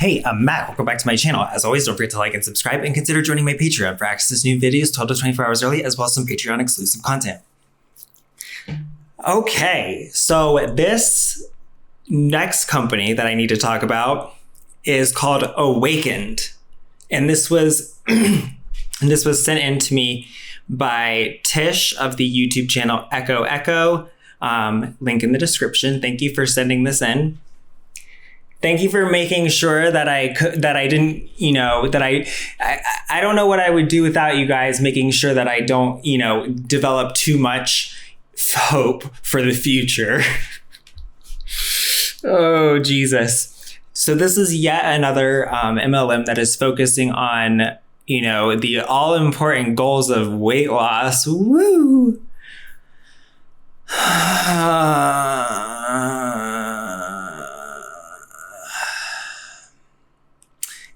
Hey, I'm Matt. Welcome back to my channel. As always, don't forget to like and subscribe and consider joining my Patreon for access to new videos 12 to 24 hours early, as well as some Patreon exclusive content. Okay, so this next company that I need to talk about is called Awakened. And this was sent in to me by Tish of the YouTube channel Echo Echo. Link in the description. Thank you for sending this in. Thank you for making sure that I didn't, I don't know what I would do without you guys making sure that I don't, develop too much hope for the future. Oh, Jesus. So this is yet another MLM that is focusing on, the all-important goals of weight loss. Woo!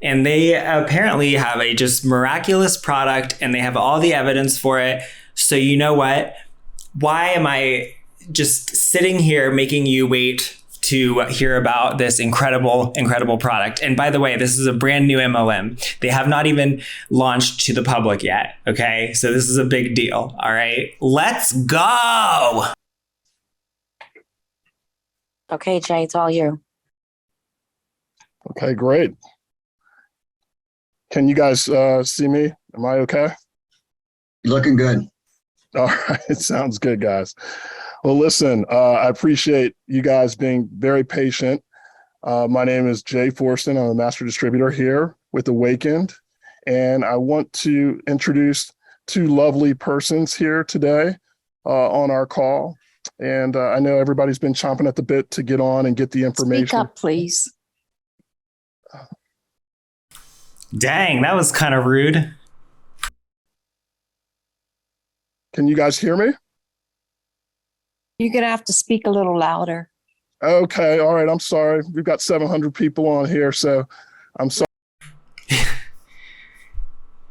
And they apparently have a just miraculous product and they have all the evidence for it. So you know what? Why am I just sitting here making you wait to hear about this incredible, incredible product? And by the way, this is a brand new MLM. They have not even launched to the public yet. Okay. So this is a big deal. All right. Let's go. Okay, Jay, it's all you. Okay, great. Can you guys see me? Am I okay? You're looking good. All right, sounds good, guys. Well, listen, I appreciate you guys being very patient. My name is Jay Forston. I'm a master distributor here with Awakened, and I want to introduce two lovely persons here today on our call. And I know everybody's been chomping at the bit to get on and get the information. Speak up, please. Dang, that was kind of rude. Can you guys hear me? You're going to have to speak a little louder. Okay, all right, I'm sorry. We've got 700 people on here, so I'm sorry.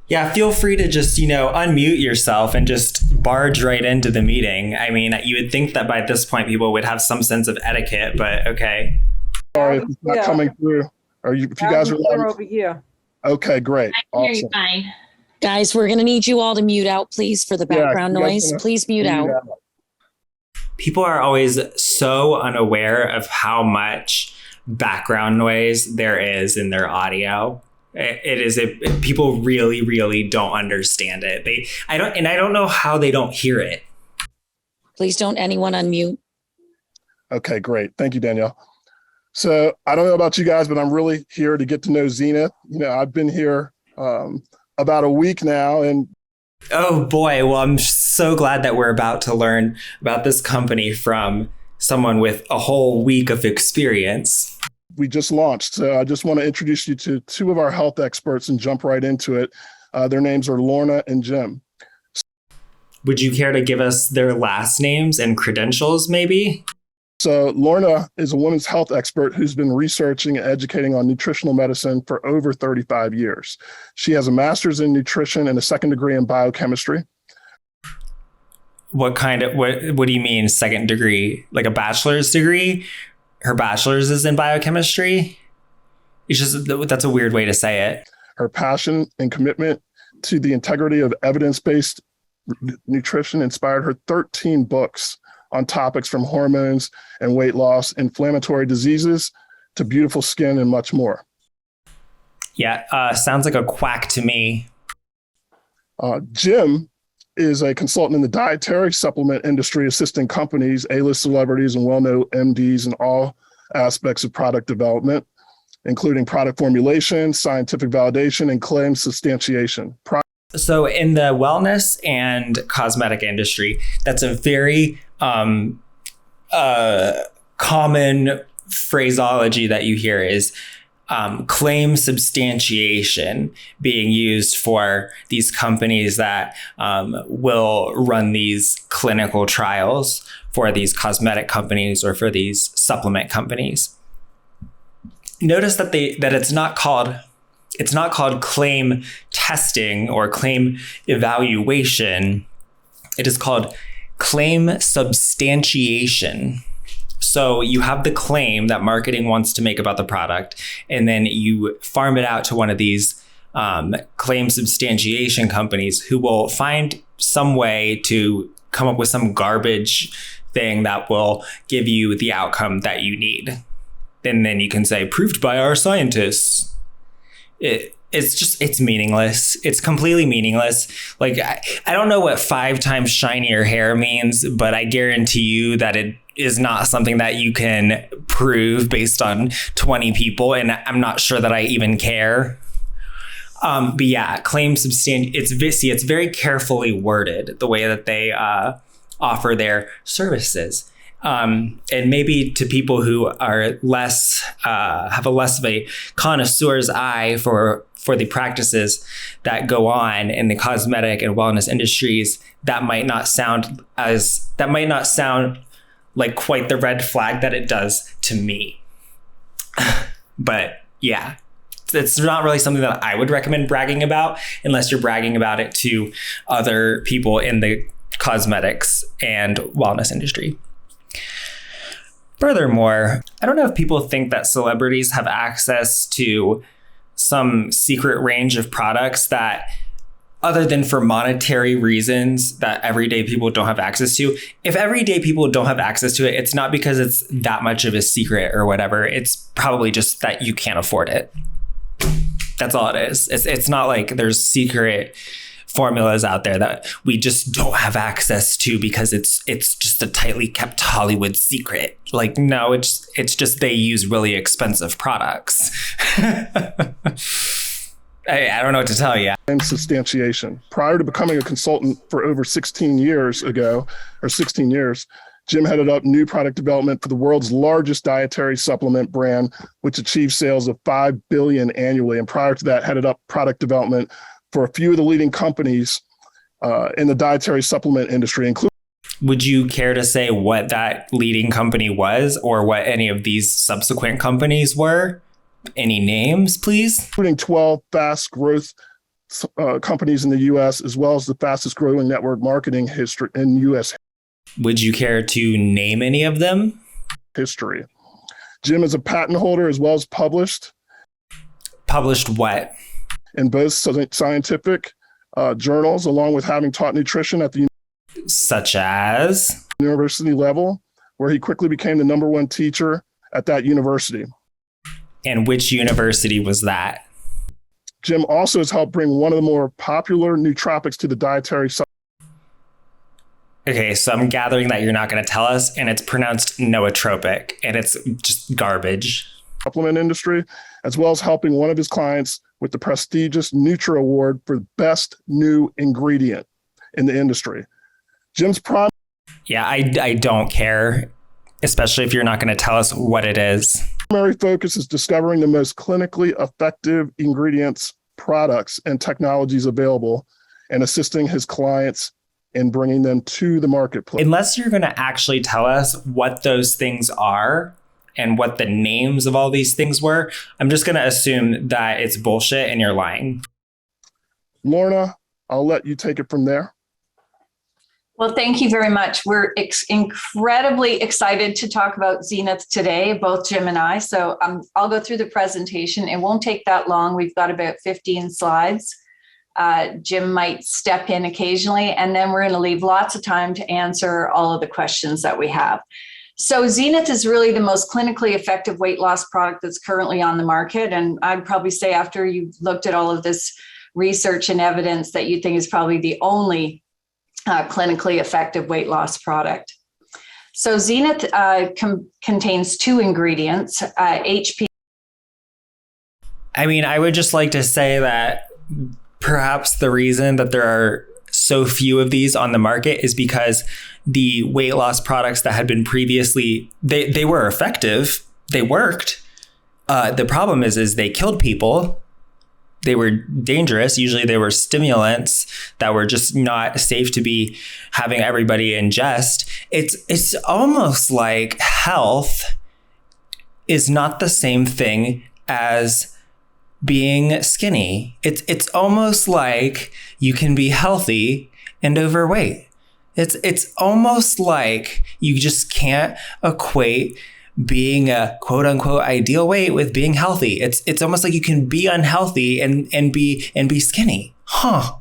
Yeah, feel free to just, unmute yourself and just barge right into the meeting. I mean, you would think that by this point people would have some sense of etiquette, but okay. Sorry if it's not coming through. If you guys are over here. Okay, great. I can hear you fine. Guys, we're going to need you all to mute out, please, for the background noise. Please mute out. People are always so unaware of how much background noise there is in their audio. People really, really don't understand it. I don't know how they don't hear it. Please don't anyone unmute. Okay, great. Thank you, Danielle. So I don't know about you guys, but I'm really here to get to know Zenith. I've been here about a week now, and oh boy, well, I'm so glad that we're about to learn about this company from someone with a whole week of experience. We just launched. So I just want to introduce you to two of our health experts and jump right into it. Their names are Lorna and Jim. Would you care to give us their last names and credentials, maybe? So Lorna is a women's health expert who's been researching and educating on nutritional medicine for over 35 years. She has a master's in nutrition and a second degree in biochemistry. What do you mean second degree? Like a bachelor's degree? Her bachelor's is in biochemistry? That's a weird way to say it. Her passion and commitment to the integrity of evidence-based nutrition inspired her 13 books on topics from hormones and weight loss, inflammatory diseases, to beautiful skin and much more. Yeah, sounds like a quack to me. Jim is a consultant in the dietary supplement industry, assisting companies, A-list celebrities, and well-known MDs in all aspects of product development, including product formulation, scientific validation, and claim substantiation. So in the wellness and cosmetic industry, that's a very common phraseology that you hear is claim substantiation being used for these companies that will run these clinical trials for these cosmetic companies or for these supplement companies. Notice that it's not called claim testing or claim evaluation. It is called claim substantiation. So you have the claim that marketing wants to make about the product, and then you farm it out to one of these claim substantiation companies who will find some way to come up with some garbage thing that will give you the outcome that you need. And then you can say, proved by our scientists. It's meaningless. It's completely meaningless. Like, I don't know what 5 times shinier hair means, but I guarantee you that it is not something that you can prove based on 20 people. And I'm not sure that I even care. But yeah, it's very carefully worded, the way that they offer their services. And maybe to people who are less, have a less of a connoisseur's eye for the practices that go on in the cosmetic and wellness industries, that might not sound like quite the red flag that it does to me. But yeah, it's not really something that I would recommend bragging about unless you're bragging about it to other people in the cosmetics and wellness industry. Furthermore, I don't know if people think that celebrities have access to some secret range of products that, other than for monetary reasons, that everyday people don't have access to. If everyday people don't have access to it, it's not because it's that much of a secret or whatever. It's probably just that you can't afford it. That's all it is. It's not like there's secret formulas out there that we just don't have access to because it's just a tightly kept Hollywood secret. Like, no, it's just they use really expensive products. I don't know what to tell you. And substantiation. Prior to becoming a consultant for over 16 years, Jim headed up new product development for the world's largest dietary supplement brand, which achieved sales of $5 billion annually. And prior to that, headed up product development for a few of the leading companies in the dietary supplement industry, including. Would you care to say what that leading company was, or what any of these subsequent companies were? Any names, please? Including 12 fast growth companies in the U.S., as well as the fastest growing network marketing history in U.S. Would you care to name any of them? History. Jim is a patent holder as well as published. Published what? In both scientific journals, along with having taught nutrition at the such as university level, where he quickly became the #1 teacher at that university. And which university was that? Jim also has helped bring one of the more popular nootropics to the dietary supplement. Okay, so I'm gathering that you're not going to tell us, and it's pronounced nootropic, and it's just garbage. Supplement industry, as well as helping one of his clients with the prestigious Nutra Award for best new ingredient in the industry. Jim's prime. Yeah, I don't care, especially if you're not going to tell us what it is. Primary focus is discovering the most clinically effective ingredients, products, and technologies available, and assisting his clients in bringing them to the marketplace. Unless you're going to actually tell us what those things are and what the names of all these things were, I'm just going to assume that it's bullshit and you're lying. Lorna, I'll let you take it from there. Well, thank you very much. We're incredibly excited to talk about Zenith today, both Jim and I. So I'll go through the presentation. It won't take that long. We've got about 15 slides. Jim might step in occasionally, and then we're going to leave lots of time to answer all of the questions that we have. So Zenith is really the most clinically effective weight loss product that's currently on the market. And I'd probably say after you've looked at all of this research and evidence that you think is probably the only clinically effective weight loss product. So Zenith contains 2 ingredients, HP. I mean, I would just like to say that perhaps the reason that there are so few of these on the market is because the weight loss products that had been previously, they were effective. They worked. The problem is they killed people. They were dangerous. Usually they were stimulants that were just not safe to be having everybody ingest. It's almost like health is not the same thing as being skinny. It's almost like you can be healthy and overweight. It's almost like you just can't equate being a quote unquote ideal weight with being healthy. It's almost like you can be unhealthy and be skinny. Huh.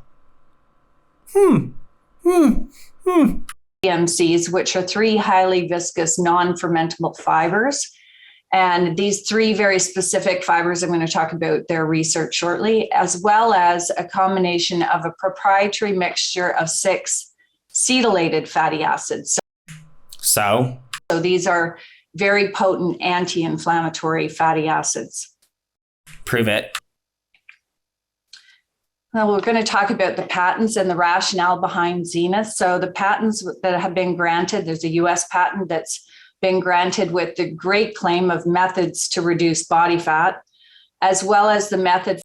MCs, which are 3 highly viscous non-fermentable fibers. And these 3 very specific fibers, I'm going to talk about their research shortly, as well as a combination of a proprietary mixture of 6 cetylated fatty acids. So these are very potent anti-inflammatory fatty acids. Prove it. Now we're going to talk about the patents and the rationale behind Zenith. So the patents that have been granted, there's a US patent that's been granted with the great claim of methods to reduce body fat, as well as the method.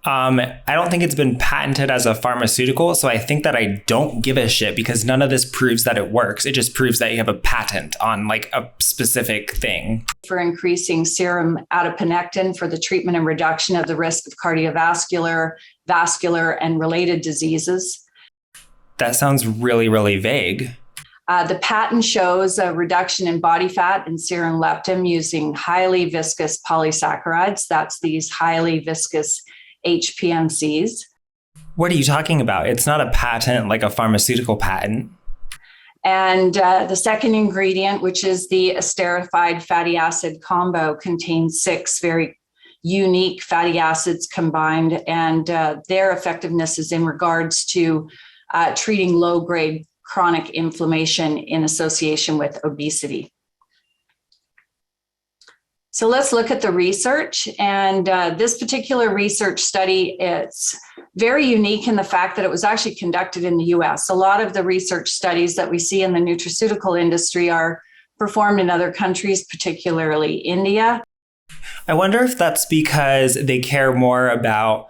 I don't think it's been patented as a pharmaceutical, so I think that I don't give a shit because none of this proves that it works. It just proves that you have a patent on like a specific thing. For increasing serum adiponectin for the treatment and reduction of the risk of cardiovascular, vascular, and related diseases. That sounds really, really vague. The patent shows a reduction in body fat and serum leptin using highly viscous polysaccharides. That's these highly viscous HPMCs. What are you talking about? It's not a patent like a pharmaceutical patent. And the second ingredient, which is the esterified fatty acid combo, contains 6 very unique fatty acids combined, and their effectiveness is in regards to treating low-grade chronic inflammation in association with obesity. So let's look at the research. And this particular research study, it's very unique in the fact that it was actually conducted in the US. A lot of the research studies that we see in the nutraceutical industry are performed in other countries, particularly India. I wonder if that's because they care more about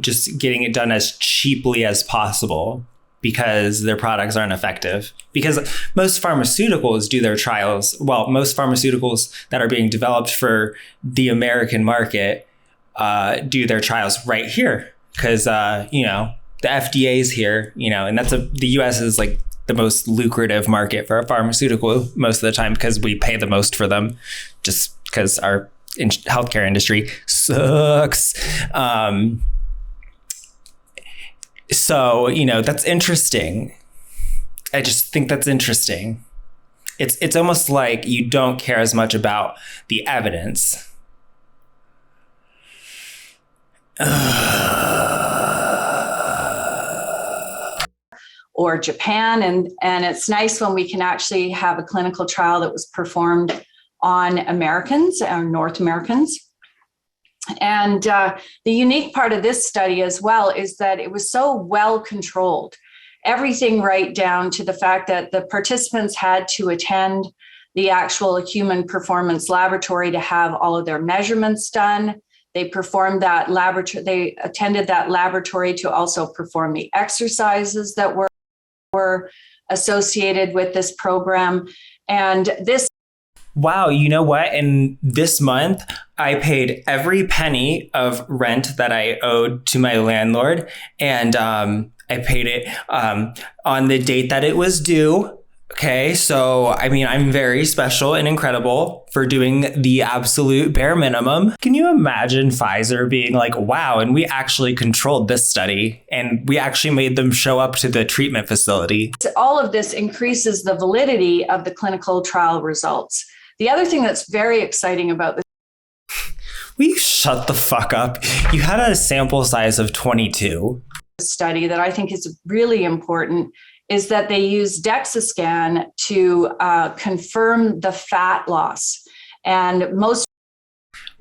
just getting it done as cheaply as possible because their products aren't effective. Because most pharmaceuticals do their trials. Well, most pharmaceuticals that are being developed for the American market do their trials right here. Because, the FDA is here, and the US is like the most lucrative market for a pharmaceutical most of the time because we pay the most for them just because our healthcare industry sucks. So, that's interesting. I just think that's interesting. It's almost like you don't care as much about the evidence. Or Japan. And it's nice when we can actually have a clinical trial that was performed on Americans or North Americans. And the unique part of this study as well is that it was so well controlled. Everything right down to the fact that the participants had to attend the actual human performance laboratory to have all of their measurements done. They performed that laboratory, they attended that laboratory to also perform the exercises that were associated with this program. And this Wow, you know what? In this month, I paid every penny of rent that I owed to my landlord, and I paid it on the date that it was due. Okay, so I'm very special and incredible for doing the absolute bare minimum. Can you imagine Pfizer being like, wow, and we actually controlled this study and we actually made them show up to the treatment facility? All of this increases the validity of the clinical trial results. The other thing that's very exciting about this. Will you shut the fuck up? You had a sample size of 22. Study that I think is really important is that they use DEXA scan to confirm the fat loss. And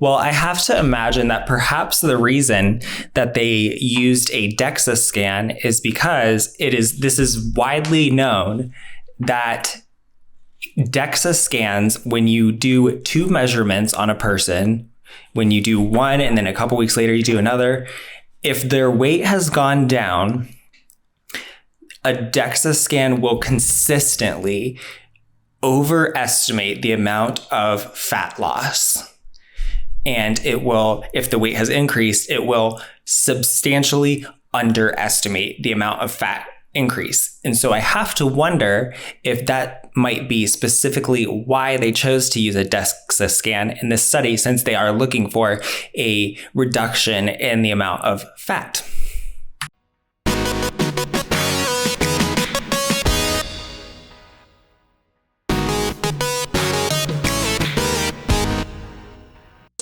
Well, I have to imagine that perhaps the reason that they used a DEXA scan is because this is widely known that DEXA scans, when you do 2 measurements on a person, when you do one and then a couple weeks later you do another, if their weight has gone down, a DEXA scan will consistently overestimate the amount of fat loss. And it will, if the weight has increased, it will substantially underestimate the amount of fat increase. And so I have to wonder if that might be specifically why they chose to use a DEXA scan in this study, since they are looking for a reduction in the amount of fat.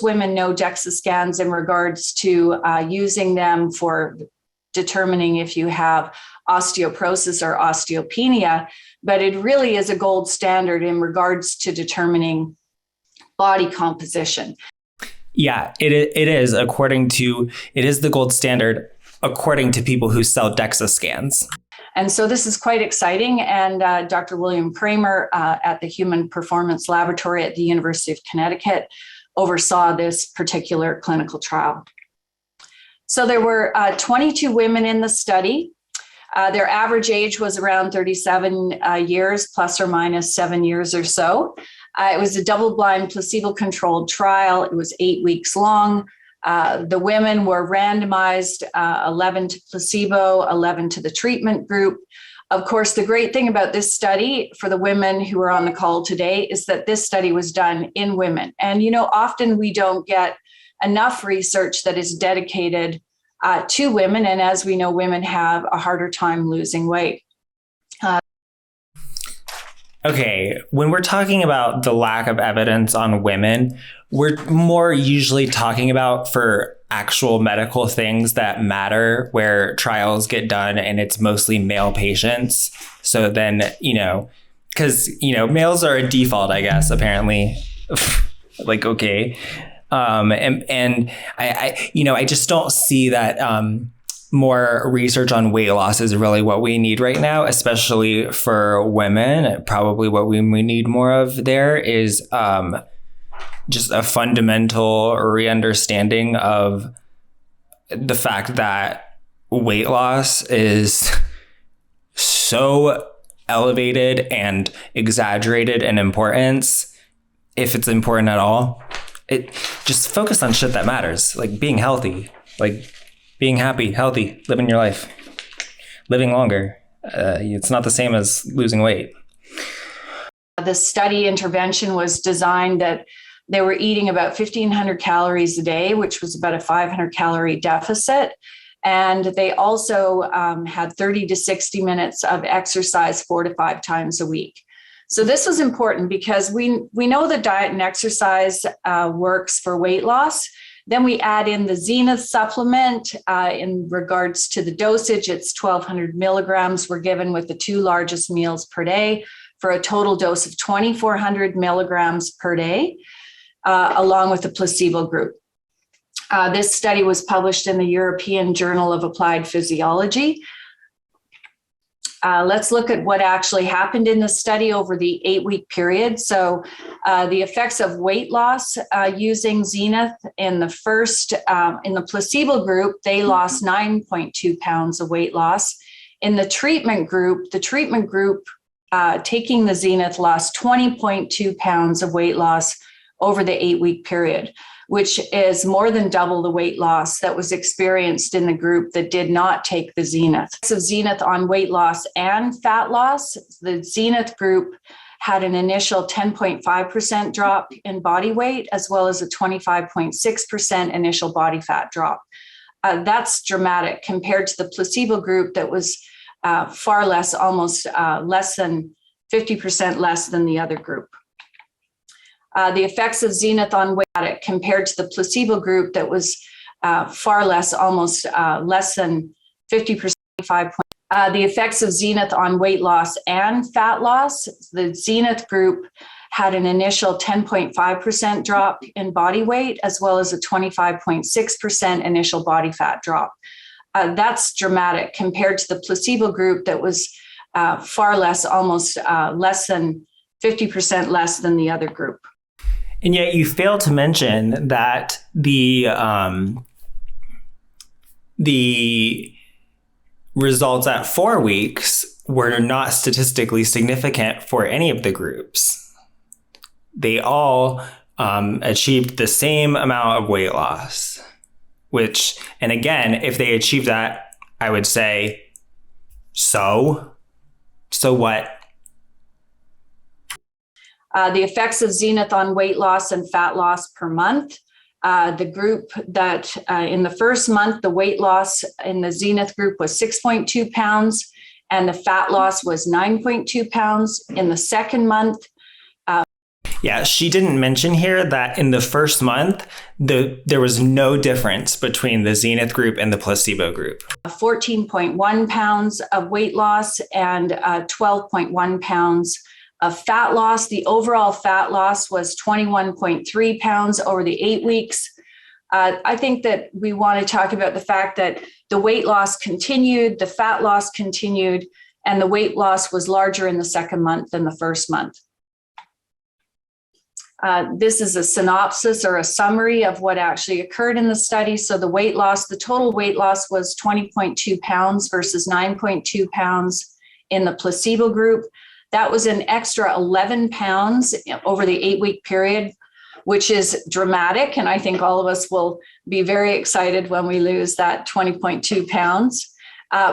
Women know DEXA scans in regards to using them for determining if you have osteoporosis or osteopenia, but it really is a gold standard in regards to determining body composition. Yeah, it is it is the gold standard according to people who sell DEXA scans. And so this is quite exciting. And Dr. William Kramer at the Human Performance Laboratory at the University of Connecticut oversaw this particular clinical trial. So there were 22 women in the study. Their average age was around 37 years, plus or minus 7 years or so. It was a double-blind, placebo-controlled trial. It was 8 weeks long. The women were randomized 11 to placebo, 11 to the treatment group. Of course, the great thing about this study for the women who are on the call today is that this study was done in women. And, often we don't get enough research that is dedicated to women. And as we know, women have a harder time losing weight. Okay, when we're talking about the lack of evidence on women, we're more usually talking about for actual medical things that matter, where trials get done and it's mostly male patients. So then, because, males are a default, I guess, apparently. Like, okay. And I just don't see that more research on weight loss is really what we need right now, especially for women. Probably what we need more of there is just a fundamental re-understanding of the fact that weight loss is so elevated and exaggerated in importance, if it's important at all. It just focus on shit that matters, like being healthy, like being happy, healthy, living your life, living longer. It's not the same as losing weight. The study intervention was designed that they were eating about 1,500 calories a day, which was about a 500 calorie deficit. And they also had 30 to 60 minutes of exercise 4 to 5 times a week. So this was important because we know that diet and exercise works for weight loss. Then we add in the Zenith supplement in regards to the dosage. It's 1,200 milligrams. We're given with the 2 largest meals per day for a total dose of 2,400 milligrams per day, along with the placebo group. This study was published in the European Journal of Applied Physiology. Let's look at what actually happened in the study over the 8-week period. So the effects of weight loss using Zenith in the placebo group, they lost 9.2 pounds of weight loss. In the treatment group taking the Zenith lost 20.2 pounds of weight loss over the 8-week period, which is more than double the weight loss that was experienced in the group that did not take the Zenith. So Zenith on weight loss and fat loss, the Zenith group had an initial 10.5% drop in body weight, as well as a 25.6% initial body fat drop. That's dramatic compared to the placebo group that was far less, almost less than 50% less than the other group. The effects of Zenith on weight compared to the placebo group that was far less, almost less than 50%. The effects of Zenith on weight loss and fat loss, the Zenith group had an initial 10.5% drop in body weight, as well as a 25.6% initial body fat drop. That's dramatic compared to the placebo group that was far less, almost less than 50% less than the other group. And yet you fail to mention that the results at 4 weeks were not statistically significant for any of the groups. They all achieved the same amount of weight loss, and again, if they achieved that, I would say So what? The effects of Zenith on weight loss and fat loss per month. The group that in the first month, the weight loss in the Zenith group was 6.2 pounds and the fat loss was 9.2 pounds. In the second month, yeah, she didn't mention here that in the first month, there was no difference between the Zenith group and the placebo group. 14.1 pounds of weight loss and 12.1 pounds of fat loss. The overall fat loss was 21.3 pounds over the 8 weeks. I think that we want to talk about the fact that the weight loss continued, the fat loss continued, and the weight loss was larger in the second month than the first month. This is a synopsis or a summary of what actually occurred in the study. So the weight loss, the total weight loss was 20.2 pounds versus 9.2 pounds in the placebo group. That was an extra 11 pounds over the 8-week period, which is dramatic. And I think all of us will be very excited when we lose that 20.2 pounds.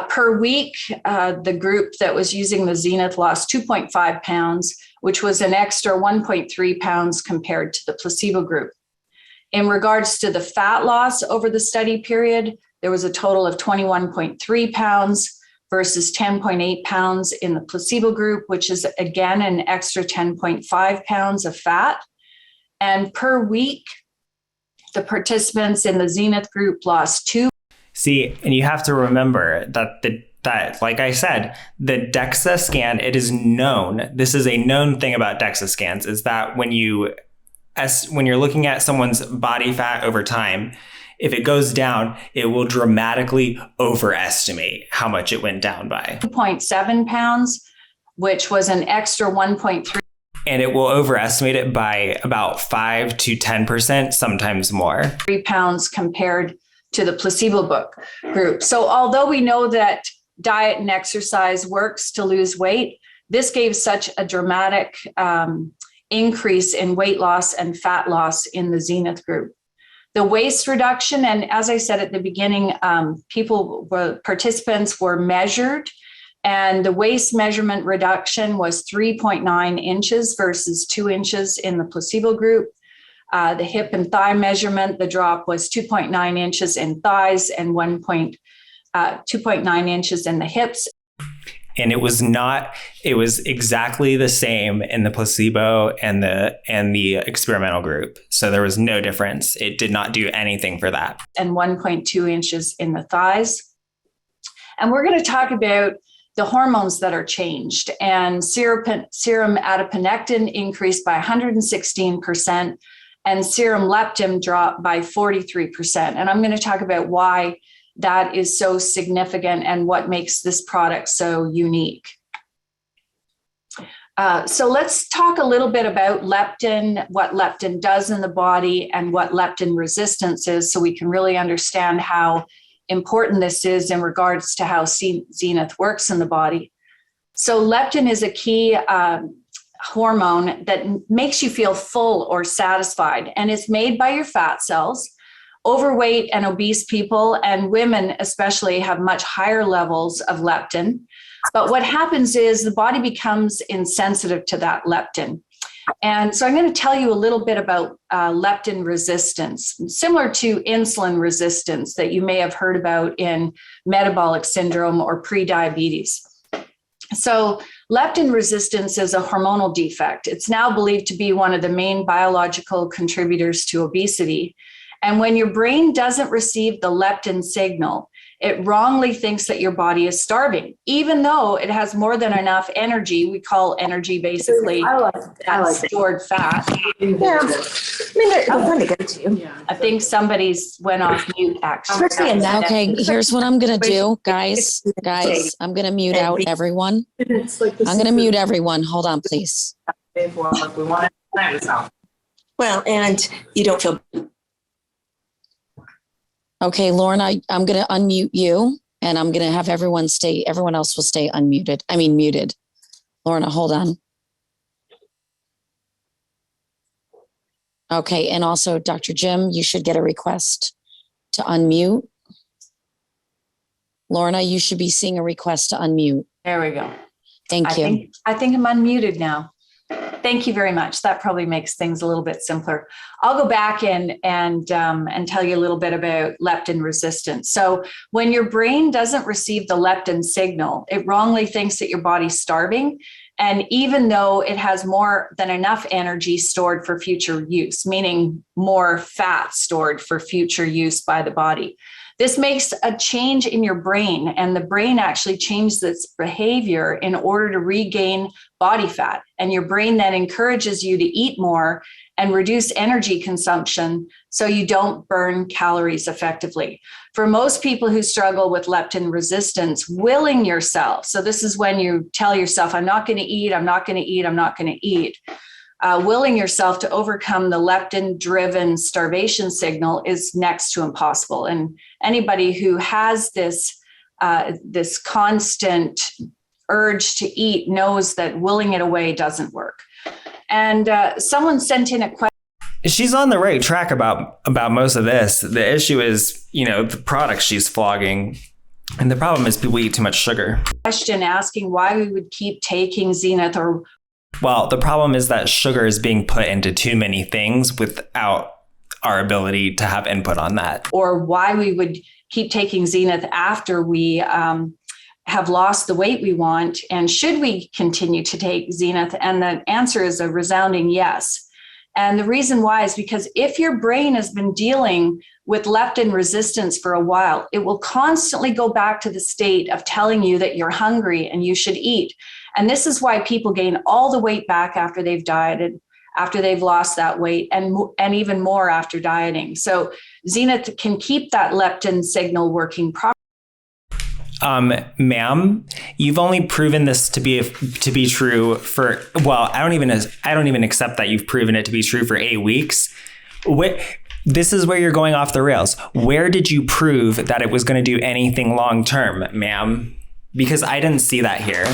Per week, the group that was using the Zenith lost 2.5 pounds, which was an extra 1.3 pounds compared to the placebo group. In regards to the fat loss over the study period, there was a total of 21.3 pounds versus 10.8 pounds in the placebo group, which is again an extra 10.5 pounds of fat. And per week, the participants in the Zenith group lost 2. See, and you have to remember that, like I said, the DEXA scan, it is known. This is a known thing about DEXA scans, is that when you're looking at someone's body fat over time, if it goes down, it will dramatically overestimate how much it went down by. 2.7 pounds, which was an extra 1.3. And it will overestimate it by about 5 to 10%, sometimes more. 3 pounds compared to the placebo group. So although we know that diet and exercise works to lose weight, this gave such a dramatic increase in weight loss and fat loss in the Zenith group. The waist reduction, and as I said at the beginning, participants were measured, and the waist measurement reduction was 3.9 inches versus 2 inches in the placebo group. The hip and thigh measurement, the drop was 2.9 inches in thighs and 2.9 inches in the hips. And it was exactly the same in the placebo and the experimental group. So there was no difference. It did not do anything for that. And 1.2 inches in the thighs. And we're going to talk about the hormones that are changed. And serum adiponectin increased by 116%, and serum leptin dropped by 43%. And I'm going to talk about why that is so significant and what makes this product so unique. So let's talk a little bit about leptin, what leptin does in the body, and what leptin resistance is, so we can really understand how important this is in regards to how Zenith works in the body. So leptin is a key hormone that makes you feel full or satisfied, and it's made by your fat cells. Overweight and obese people, and women especially, have much higher levels of leptin. But what happens is the body becomes insensitive to that leptin. And so I'm going to tell you a little bit about leptin resistance, similar to insulin resistance that you may have heard about in metabolic syndrome or prediabetes. So leptin resistance is a hormonal defect. It's now believed to be one of the main biological contributors to obesity. And when your brain doesn't receive the leptin signal, it wrongly thinks that your body is starving, even though it has more than enough energy. We call energy basically stored fat. Yeah, I mean, they're fun to go to. Yeah. I think somebody's went off mute, actually. Okay, here's what I'm going to do, guys. I'm going to mute out everyone. I'm going to mute everyone. Hold on, please. Well, and you don't feel. Okay, Lauren, I'm going to unmute you, and I'm going to have everyone else will stay muted. Lorna, hold on. Okay, and also Dr. Jim, you should get a request to unmute. Lorna, you should be seeing a request to unmute. There we go. Thank you. I think I'm unmuted now. Thank you very much. That probably makes things a little bit simpler. I'll go back and tell you a little bit about leptin resistance. So when your brain doesn't receive the leptin signal, it wrongly thinks that your body's starving. And even though it has more than enough energy stored for future use, meaning more fat stored for future use by the body, this makes a change in your brain, and the brain actually changes its behavior in order to regain body fat. And your brain then encourages you to eat more and reduce energy consumption so you don't burn calories effectively. For most people who struggle with leptin resistance, willing yourself, so this is when you tell yourself, I'm not going to eat, I'm not going to eat, I'm not going to eat. Willing yourself to overcome the leptin-driven starvation signal is next to impossible. And anybody who has this constant urge to eat knows that willing it away doesn't work. And someone sent in a question. She's on the right track about most of this. The issue is, the product she's flogging. And the problem is people eat too much sugar. Question asking why we would keep taking Zenith or. Well, the problem is that sugar is being put into too many things without our ability to have input on that. Or why we would keep taking Zenith after we have lost the weight we want. And should we continue to take Zenith? And the answer is a resounding yes. And the reason why is because if your brain has been dealing with leptin resistance for a while, it will constantly go back to the state of telling you that you're hungry and you should eat. And this is why people gain all the weight back after they've dieted, after they've lost that weight, and even more after dieting. So Zenith can keep that leptin signal working properly. Ma'am, you've only proven this to be true for, well, I don't even accept that you've proven it to be true for 8 weeks. This is where you're going off the rails. Where did you prove that it was going to do anything long term, ma'am? Because I didn't see that here.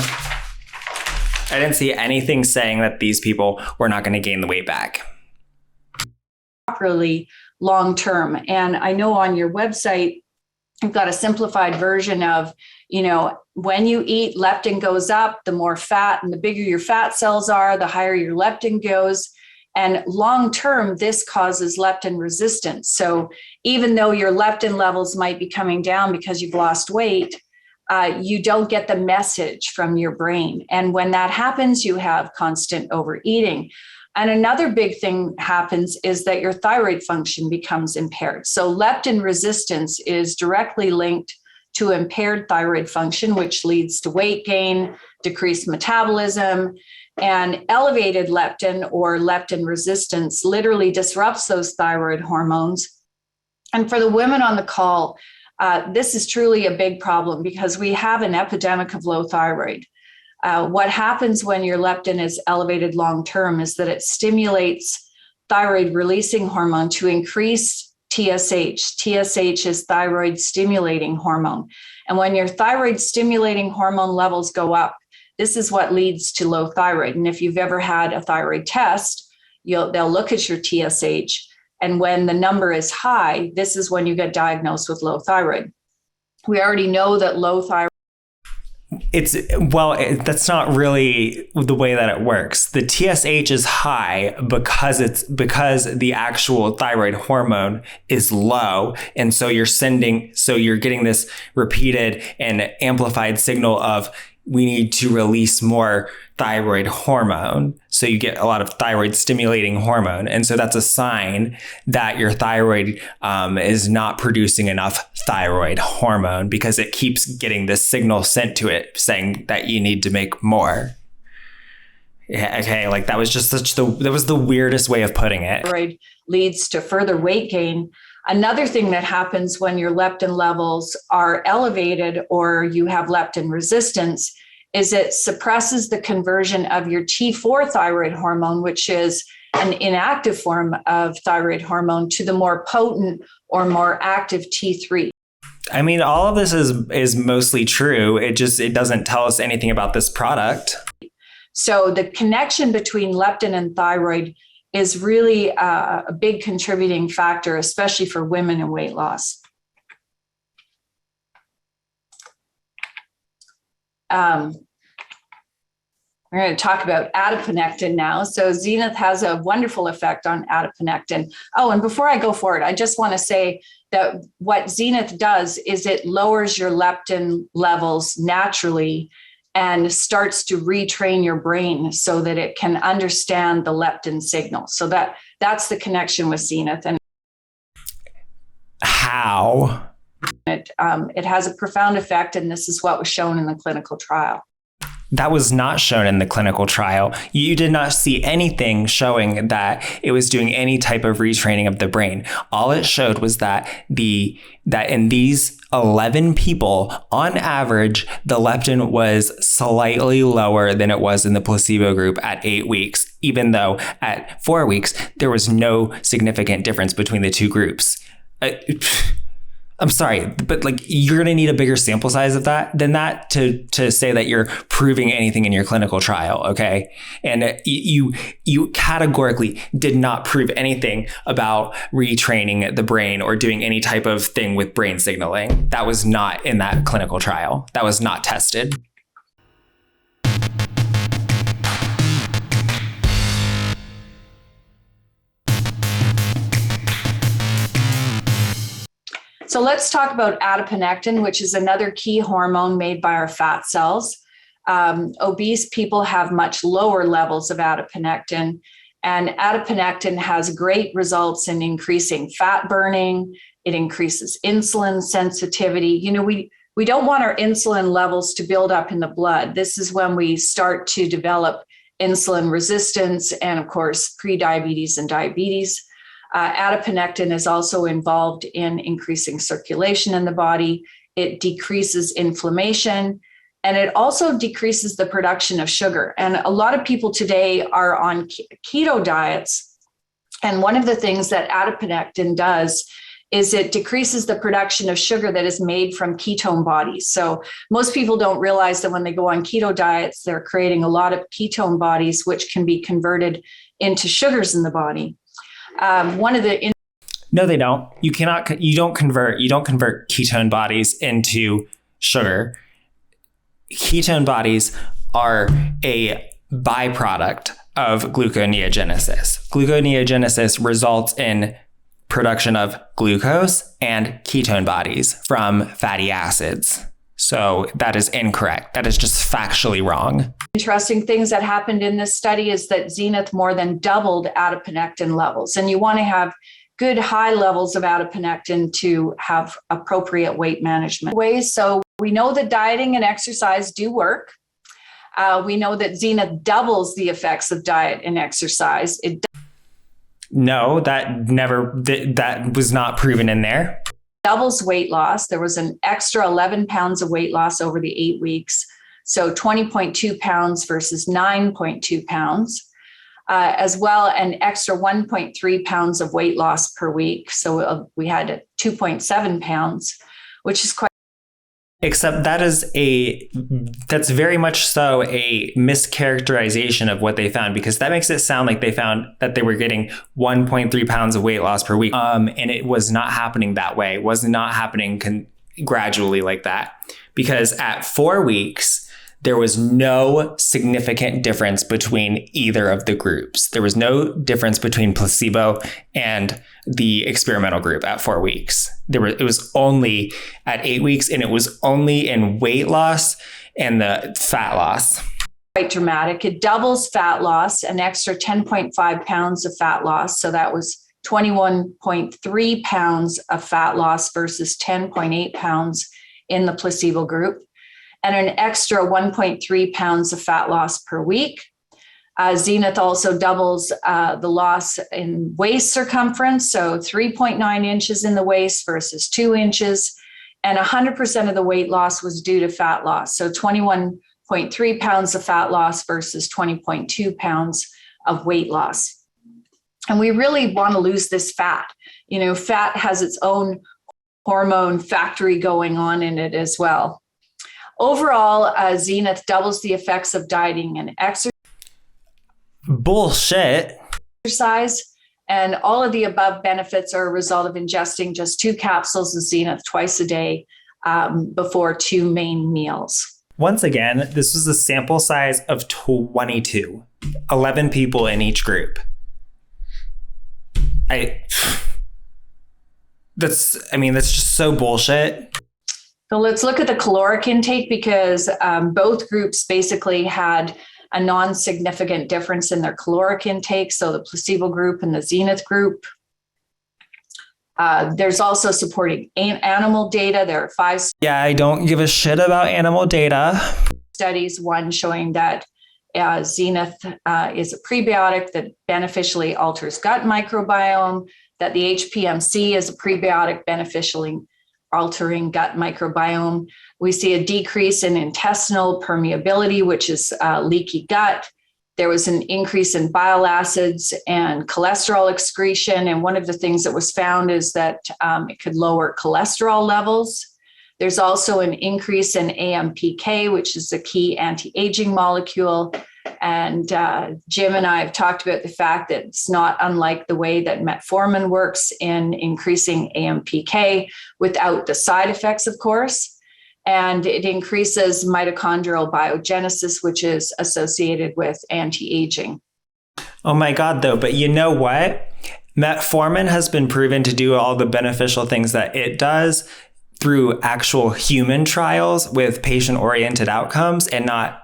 I didn't see anything saying that these people were not going to gain the weight back. Properly long term. And I know on your website, you've got a simplified version of, when you eat, leptin goes up, the more fat and the bigger your fat cells are, the higher your leptin goes. And long term, this causes leptin resistance. So even though your leptin levels might be coming down because you've lost weight, you don't get the message from your brain. And when that happens, you have constant overeating. And another big thing happens is that your thyroid function becomes impaired. So leptin resistance is directly linked to impaired thyroid function, which leads to weight gain, decreased metabolism, and elevated leptin or leptin resistance literally disrupts those thyroid hormones. And for the women on the call, this is truly a big problem because we have an epidemic of low thyroid. What happens when your leptin is elevated long-term is that it stimulates thyroid releasing hormone to increase TSH. TSH is thyroid stimulating hormone. And when your thyroid stimulating hormone levels go up, this is what leads to low thyroid. And if you've ever had a thyroid test, they'll look at your TSH. And when the number is high, this is when you get diagnosed with low thyroid. We already know that low thyroid. That's not really the way that it works. The TSH is high because the actual thyroid hormone is low. And so you're getting this repeated and amplified signal of we need to release more thyroid hormone. So you get a lot of thyroid stimulating hormone. And so that's a sign that your thyroid is not producing enough thyroid hormone because it keeps getting this signal sent to it saying that you need to make more. Yeah, okay, like that was just that was the weirdest way of putting it. Thyroid leads to further weight gain. Another thing that happens when your leptin levels are elevated or you have leptin resistance is it suppresses the conversion of your T4 thyroid hormone, which is an inactive form of thyroid hormone, to the more potent or more active T3. I mean, all of this is mostly true. It doesn't tell us anything about this product. So the connection between leptin and thyroid is really a big contributing factor, especially for women in weight loss. We're going to talk about adiponectin now. So Zenith has a wonderful effect on adiponectin. Oh, and before I go forward, I just want to say that what Zenith does is it lowers your leptin levels naturally and starts to retrain your brain so that it can understand the leptin signal. So that's the connection with Zenith. And How? it has a profound effect, and this is what was shown in the clinical trial. That was not shown in the clinical trial. You did not see anything showing that it was doing any type of retraining of the brain. All it showed was that in these 11 people, on average, the leptin was slightly lower than it was in the placebo group at 8 weeks, even though at 4 weeks, there was no significant difference between the two groups. I'm sorry, but like you're going to need a bigger sample size of than that to say that you're proving anything in your clinical trial, okay? And you categorically did not prove anything about retraining the brain or doing any type of thing with brain signaling. That was not in that clinical trial. That was not tested. So let's talk about adiponectin, which is another key hormone made by our fat cells. Obese people have much lower levels of adiponectin, and adiponectin has great results in increasing fat burning. It increases insulin sensitivity. You know, we don't want our insulin levels to build up in the blood. This is when we start to develop insulin resistance and, of course, prediabetes and diabetes. Adiponectin is also involved in increasing circulation in the body. It decreases inflammation, and it also decreases the production of sugar. And a lot of people today are on keto diets. And one of the things that adiponectin does is it decreases the production of sugar that is made from ketone bodies. So most people don't realize that when they go on keto diets, they're creating a lot of ketone bodies, which can be converted into sugars in the body. No, they don't. You don't convert ketone bodies into sugar. Ketone bodies are a byproduct of gluconeogenesis. Gluconeogenesis results in production of glucose and ketone bodies from fatty acids. So that is incorrect. That is just factually wrong. Interesting things that happened in this study is that Zenith more than doubled adiponectin levels. And you want to have good high levels of adiponectin to have appropriate weight management ways. So we know that dieting and exercise do work. We know that Zenith doubles the effects of diet and exercise. No, that was not proven in there. Doubles weight loss. There was an extra 11 pounds of weight loss over the 8 weeks. So 20.2 pounds versus 9.2 pounds, as well an extra 1.3 pounds of weight loss per week. So we had 2.7 pounds, which is quite. Except that's very much so a mischaracterization of what they found, because that makes it sound like they found that they were getting 1.3 pounds of weight loss per week. And it was not happening that way. It was not happening gradually like that, because at 4 weeks, there was no significant difference between either of the groups. There was no difference between placebo and the experimental group at 4 weeks. It was only at 8 weeks, and it was only in weight loss and the fat loss. Quite dramatic. It doubles fat loss, an extra 10.5 pounds of fat loss. So that was 21.3 pounds of fat loss versus 10.8 pounds in the placebo group, and an extra 1.3 pounds of fat loss per week. Zenith also doubles the loss in waist circumference, so 3.9 inches in the waist versus 2 inches, and 100% of the weight loss was due to fat loss, so 21.3 pounds of fat loss versus 20.2 pounds of weight loss. And we really want to lose this fat. You know, fat has its own hormone factory going on in it as well. Overall, Zenith doubles the effects of dieting and exercise. Bullshit. And all of the above benefits are a result of ingesting just 2 capsules of Zenith twice a day before 2 main meals. Once again, this was a sample size of 22, 11 people in each group. That's just so bullshit. So let's look at the caloric intake, because both groups basically had a non-significant difference in their caloric intake. So the placebo group and the Zenith group. There's also supporting animal data. There are 5 Yeah, I don't give a shit about animal data. studies, one showing that Zenith is a prebiotic that beneficially alters gut microbiome, that the HPMC is a prebiotic beneficially altering gut microbiome. We see a decrease in intestinal permeability, which is leaky gut. There was an increase in bile acids and cholesterol excretion. And one of the things that was found is that it could lower cholesterol levels. There's also an increase in AMPK, which is a key anti-aging molecule. And Jim and I have talked about the fact that it's not unlike the way that metformin works in increasing AMPK without the side effects, of course. And it increases mitochondrial biogenesis, which is associated with anti-aging. Oh my God, though, but you know what? Metformin has been proven to do all the beneficial things that it does through actual human trials with patient-oriented outcomes and not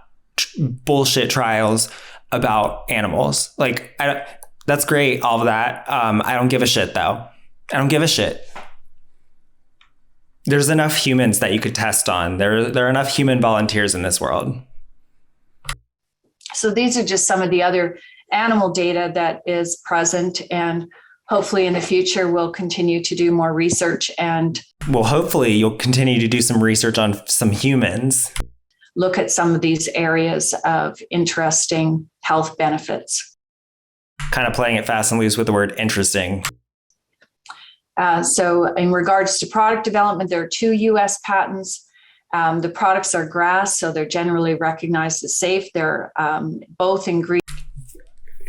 bullshit trials about animals. Like, that's great, all of that. I don't give a shit, though. I don't give a shit. There's enough humans that you could test on. There are enough human volunteers in this world. So these are just some of the other animal data that is present, and hopefully in the future we'll continue to do more research, and well, hopefully you'll continue to do some research on some humans. Look at some of these areas of interesting health benefits. Kind of playing it fast and loose with the word interesting. So in regards to product development, there are 2 US patents. The products are GRAS, so they're generally recognized as safe. They're both ingredients.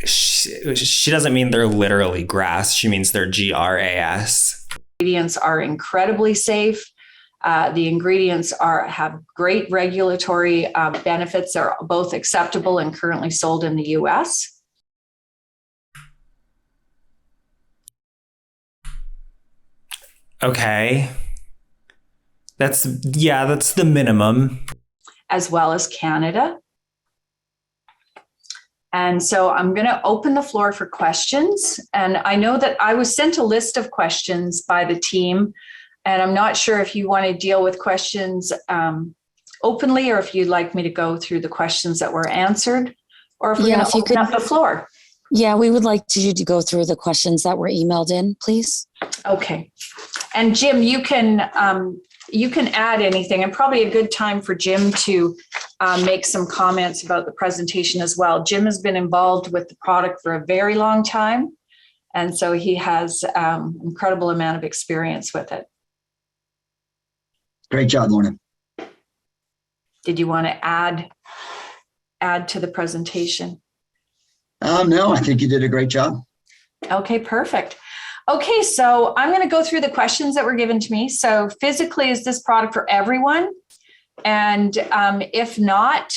She doesn't mean they're literally grass. She means they're GRAS. Ingredients are incredibly safe. The ingredients have great regulatory benefits. They're both acceptable and currently sold in the US. Okay. That's the minimum. As well as Canada. And so I'm going to open the floor for questions. And I know that I was sent a list of questions by the team, and I'm not sure if you want to deal with questions openly, or if you'd like me to go through the questions that were answered, or if we're going to open up the floor. Yeah, we would like you to go through the questions that were emailed in, please. Okay. And Jim, you can add anything, and probably a good time for Jim to make some comments about the presentation as well. Jim has been involved with the product for a very long time, and so he has incredible amount of experience with it. Great job, Lorna. Did you want to add to the presentation? No, I think you did a great job. Okay, perfect. Okay, so I'm going to go through the questions that were given to me. So physically, is this product for everyone? And if not,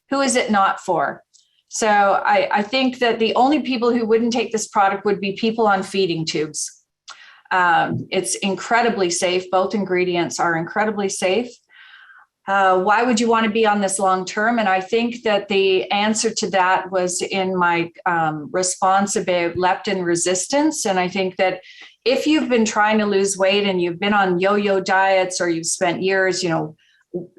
who is it not for? So I think that the only people who wouldn't take this product would be people on feeding tubes. It's incredibly safe. Both ingredients are incredibly safe. Why would you want to be on this long term? And I think that the answer to that was in my response about leptin resistance. And I think that if you've been trying to lose weight and you've been on yo-yo diets, or you've spent years,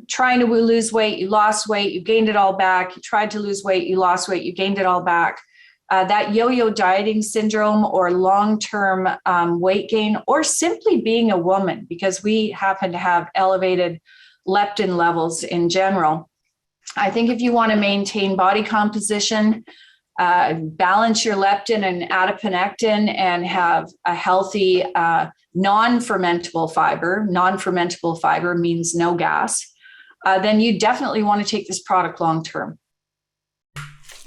trying to lose weight, you lost weight, you gained it all back, you tried to lose weight, you lost weight, you gained it all back. That yo-yo dieting syndrome, or long-term weight gain, or simply being a woman, because we happen to have elevated leptin levels in general. I think if you want to maintain body composition, balance your leptin and adiponectin, and have a healthy non-fermentable fiber means no gas, then you definitely want to take this product long term.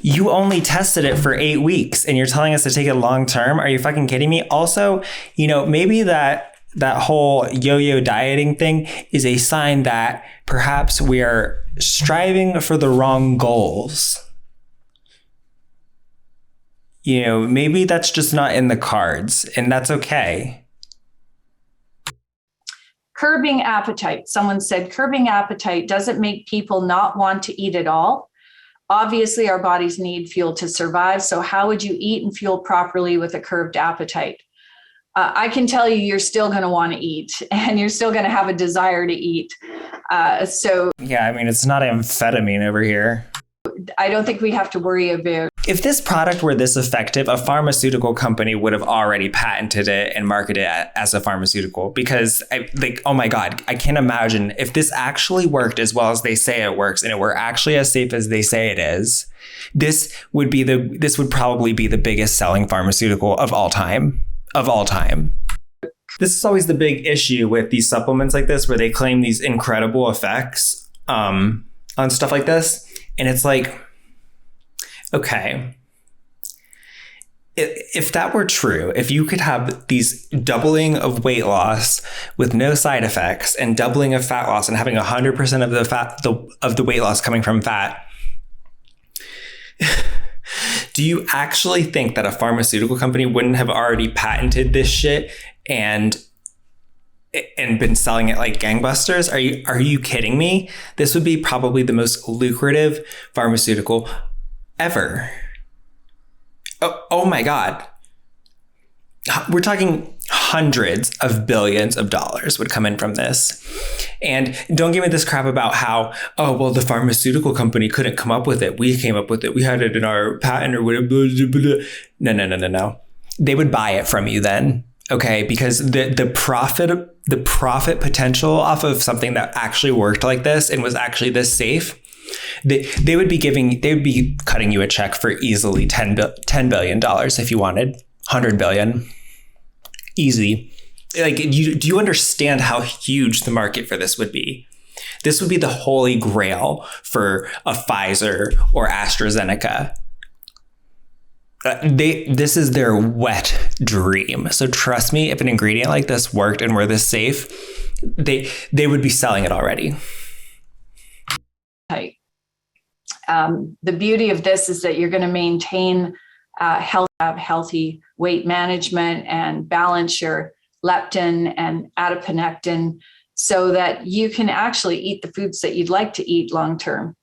You only tested it for 8 weeks and you're telling us to take it long term? Are you fucking kidding me? Also, maybe that that whole yo-yo dieting thing is a sign that perhaps we are striving for the wrong goals. You know, maybe that's just not in the cards, and that's okay. Curbing appetite. Someone said curbing appetite doesn't make people not want to eat at all. Obviously, our bodies need fuel to survive. So how would you eat and fuel properly with a curbed appetite? I can tell you, you're still going to want to eat, and you're still going to have a desire to eat. Yeah, I mean, it's not amphetamine over here. I don't think we have to worry about. If this product were this effective, a pharmaceutical company would have already patented it and marketed it as a pharmaceutical, because oh my God, I can't imagine if this actually worked as well as they say it works and it were actually as safe as they say it is. This would probably be the biggest selling pharmaceutical of all time. This is always the big issue with these supplements like this, where they claim these incredible effects on stuff like this. And it's like, okay, if that were true, if you could have these doubling of weight loss with no side effects and doubling of fat loss and having 100% of the fat, of the weight loss coming from fat, do you actually think that a pharmaceutical company wouldn't have already patented this shit and been selling it like gangbusters? Are you kidding me? This would be probably the most lucrative pharmaceutical ever. Oh my God. We're talking hundreds of billions of dollars would come in from this. And don't give me this crap about how, oh, well, the pharmaceutical company couldn't come up with it. We came up with it. We had it in our patent or whatever. No. They would buy it from you then. Okay, because the profit potential off of something that actually worked like this and was actually this safe, they would be cutting you a check for easily $10 billion if you wanted 100 billion. Easy. Like, do you understand how huge the market for this would be? This would be the holy grail for a Pfizer or AstraZeneca. This is their wet dream. So trust me, if an ingredient like this worked and were this safe, they would be selling it already. The beauty of this is that you're going to maintain healthy weight management and balance your leptin and adiponectin so that you can actually eat the foods that you'd like to eat long term.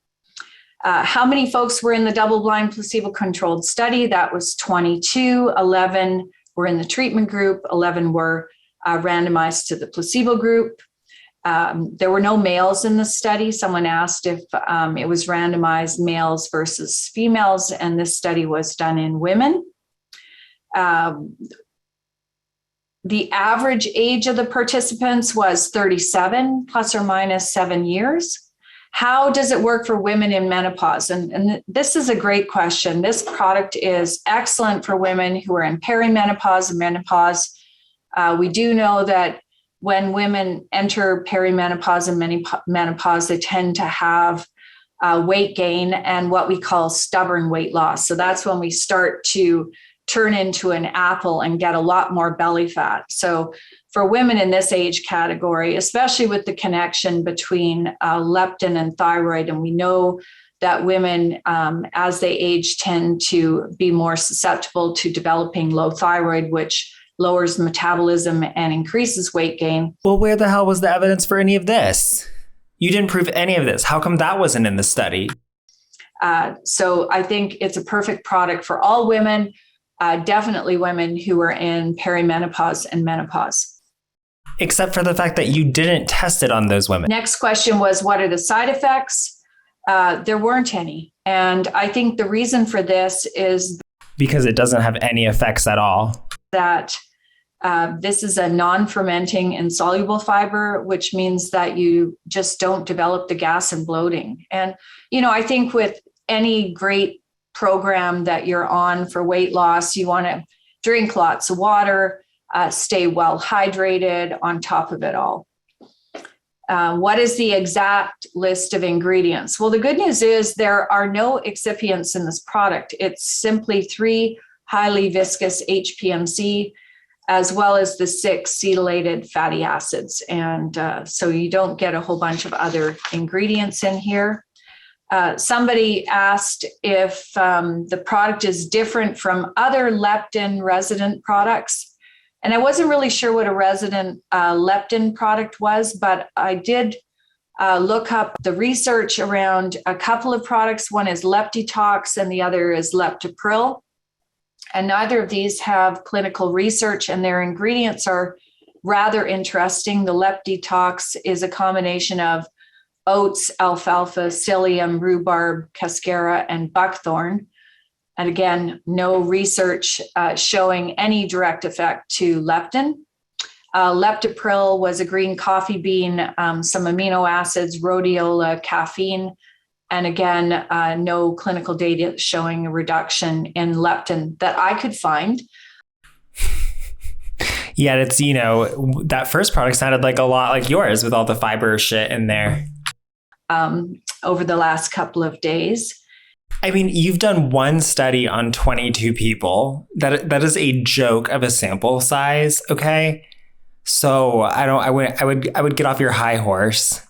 How many folks were in the double-blind placebo-controlled study? That was 22. 11 were in the treatment group. 11 were randomized to the placebo group. There were no males in the study. Someone asked if it was randomized males versus females, and this study was done in women. The average age of the participants was 37, plus or minus 7 years. How does it work for women in menopause? And this is a great question. This product is excellent for women who are in perimenopause and menopause. We do know that when women enter perimenopause and menopause, they tend to have weight gain and what we call stubborn weight loss. So that's when we start to turn into an apple and get a lot more belly fat. So for women in this age category, especially with the connection between leptin and thyroid, and we know that women, as they age, tend to be more susceptible to developing low thyroid, which lowers metabolism and increases weight gain. Well, where the hell was the evidence for any of this? You didn't prove any of this. How come that wasn't in the study? So I think it's a perfect product for all women, definitely women who are in perimenopause and menopause. Except for the fact that you didn't test it on those women. Next question was, what are the side effects? There weren't any. And I think the reason for this is because it doesn't have any effects at all. That this is a non-fermenting insoluble fiber, which means that you just don't develop the gas and bloating. And, I think with any great program that you're on for weight loss, you want to drink lots of water, stay well hydrated on top of it all. What is the exact list of ingredients? Well, the good news is there are no excipients in this product. It's simply 3 highly viscous HPMC as well as the 6 cetylated fatty acids. And so you don't get a whole bunch of other ingredients in here. Somebody asked if the product is different from other leptin resident products. And I wasn't really sure what a resident leptin product was, but I did look up the research around a couple of products. One is Leptitox and the other is Leptopril. And neither of these have clinical research, and their ingredients are rather interesting. The Leptitox is a combination of oats, alfalfa, psyllium, rhubarb, cascara, and buckthorn. And again, no research showing any direct effect to leptin. Leptopril was a green coffee bean, some amino acids, rhodiola, caffeine, and again, no clinical data showing a reduction in leptin that I could find. Yet it's, that first product sounded like a lot like yours with all the fiber shit in there. Over the last couple of days. I mean, you've done one study on 22 people. That is a joke of a sample size, okay? So I would get off your high horse.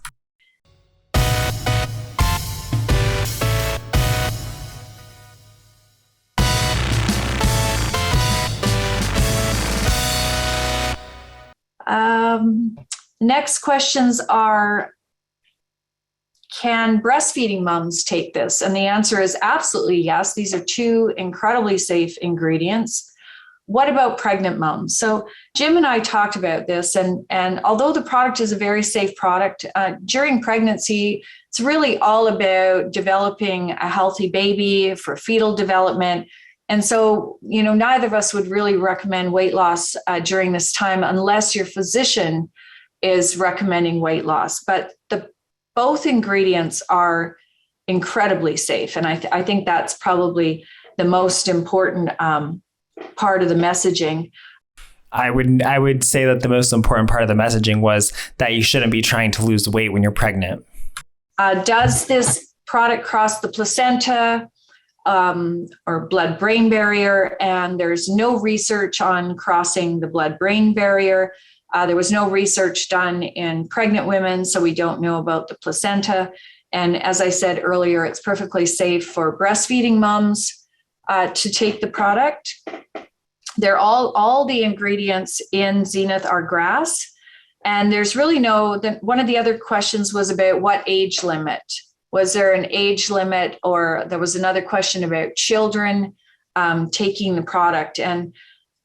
Next questions are, can breastfeeding moms take this? And the answer is absolutely yes. These are 2 incredibly safe ingredients. What about pregnant moms? So Jim and I talked about this, and although the product is a very safe product, during pregnancy, it's really all about developing a healthy baby for fetal development. And so, neither of us would really recommend weight loss during this time unless your physician is recommending weight loss. But both ingredients are incredibly safe. And I think that's probably the most important part of the messaging. I would say that the most important part of the messaging was that you shouldn't be trying to lose weight when you're pregnant. Does this product cross the placenta or blood-brain barrier? And there's no research on crossing the blood-brain barrier. There was no research done in pregnant women, so we don't know about the placenta. And as I said earlier, it's perfectly safe for breastfeeding moms to take the product. They're all the ingredients in Zenith are grass. And there's really one of the other questions was about what age limit. Was there an age limit? Or there was another question about children taking the product. And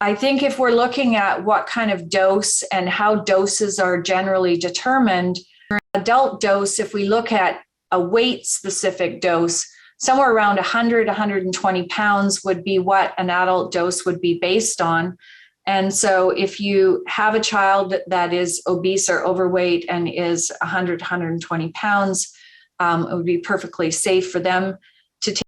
I think if we're looking at what kind of dose and how doses are generally determined, adult dose, if we look at a weight specific dose, somewhere around 100, 120 pounds would be what an adult dose would be based on. And so if you have a child that is obese or overweight and is 100, 120 pounds, it would be perfectly safe for them to take.